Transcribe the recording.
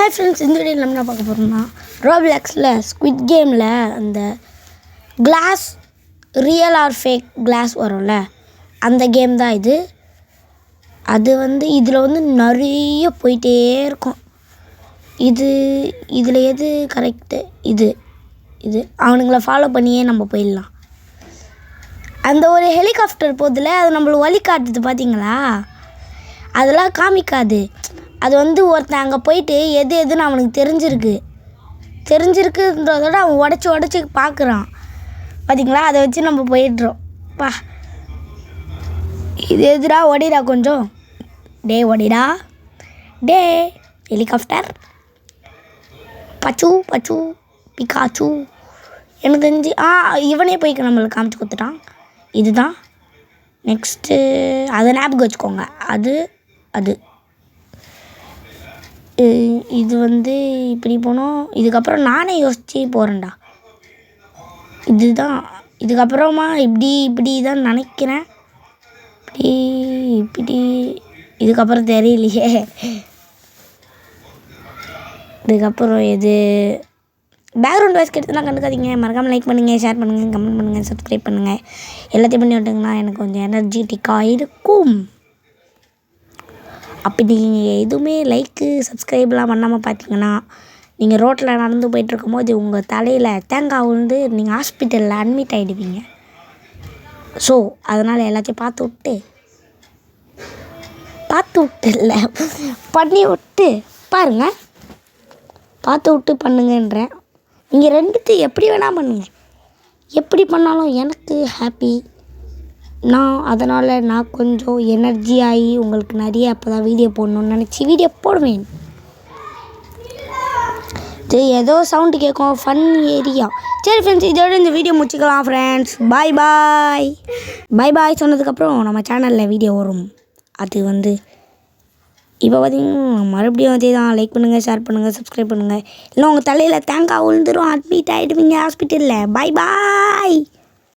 Hi friends, இந்த வீடியோவில் நம்ம என்ன பார்க்க போகிறோம்னா ரோப்ளாக்ஸில் ஸ்குவிட் கேமில் அந்த glass real or fake glass வரும்ல, அந்த கேம் தான் இது. அது இதில் நிறைய போயிட்டே இருக்கும். இதில் எது கரெக்டு? இது அவனுங்களை ஃபாலோ பண்ணியே நம்ம போயிடலாம். அந்த ஒரு ஹெலிகாப்டர் போதில் அது நம்மளுக்கு வழி காட்டுது பார்த்தீங்களா? அதெல்லாம் காமிக்காது. அது ஒருத்தன் அங்கே போயிட்டு எதுன்னு அவனுக்கு தெரிஞ்சிருக்குன்றதோட அவன் உடச்சி பார்க்குறான் பார்த்தீங்களா? அதை வச்சு நம்ம போயிடுறோம். பா, இது எதுடா? ஓடிடா கொஞ்சம், ஓடிடா டே ஹெலிகாப்டர். பச்சு பிகாச்சு. எனக்கு தெரிஞ்சு இவனே போய் நம்மளுக்கு காமிச்சு கொடுத்துட்டான். இதுதான் நெக்ஸ்ட்டு. அதை ஞாபகம் வச்சுக்கோங்க. அது இது இப்படி போனோம். இதுக்கப்புறம் நானே யோசித்து போகிறேன்டா. இதுதான் இதுக்கப்புறமா இப்படி தான் நினைக்கிறேன். இப்படி இதுக்கப்புறம் தெரியலையே. இதுக்கப்புறம் எது? பேக்ரவுண்ட் வாய்ஸ் கெடுத்துலாம் கண்டுக்காதீங்க. மறக்காமல் லைக் பண்ணுங்கள், ஷேர் பண்ணுங்கள், கமெண்ட் பண்ணுங்கள், சப்ஸ்கிரைப் பண்ணுங்கள். எல்லாத்தையும் பண்ணி விட்டிங்கன்னா எனக்கு கொஞ்சம் எனர்ஜிட்டிக்காக இருக்கும். அப்படி நீங்கள் எதுவுமே லைக்கு சப்ஸ்கிரைப்லாம் பண்ணாமல் பார்த்தீங்கன்னா, நீங்கள் ரோட்டில் நடந்து போயிட்டுருக்கும் போது உங்கள் தலையில் தேங்காய் விழுந்து நீங்கள் ஹாஸ்பிட்டலில் அட்மிட் ஆகிடுவீங்க. ஸோ அதனால் எல்லாத்தையும் இல்லை பண்ணி விட்டு பாருங்கள். பார்த்து விட்டு பண்ணுங்கன்றேன். நீங்கள் ரெண்டுத்தையும் எப்படி வேணால் பண்ணுங்கள். எப்படி பண்ணாலும் எனக்கு ஹாப்பி. அதனால் நான் கொஞ்சம் எனர்ஜி ஆகி உங்களுக்கு நிறைய அப்போ தான் வீடியோ போடணும்னு நினச்சி வீடியோ போடுவேன். இது ஏதோ சவுண்டு கேட்கும், ஃபன் ஏரியா. சரி ஃப்ரெண்ட்ஸ், இதோட இந்த வீடியோ முடிச்சுக்கலாம் ஃப்ரெண்ட்ஸ். பாய் சொன்னதுக்கப்புறம் நம்ம சேனலில் வீடியோ வரும். அது இப்போ பார்த்தீங்கன்னா மறுபடியும் அதே தான். லைக் பண்ணுங்கள், ஷேர் பண்ணுங்கள், சப்ஸ்கிரைப் பண்ணுங்கள். இல்லை உங்கள் தலையில் தேங்காய் விழுந்துரும், அட்மிட் ஆகிடுவீங்க ஹாஸ்பிட்டலில். பாய்.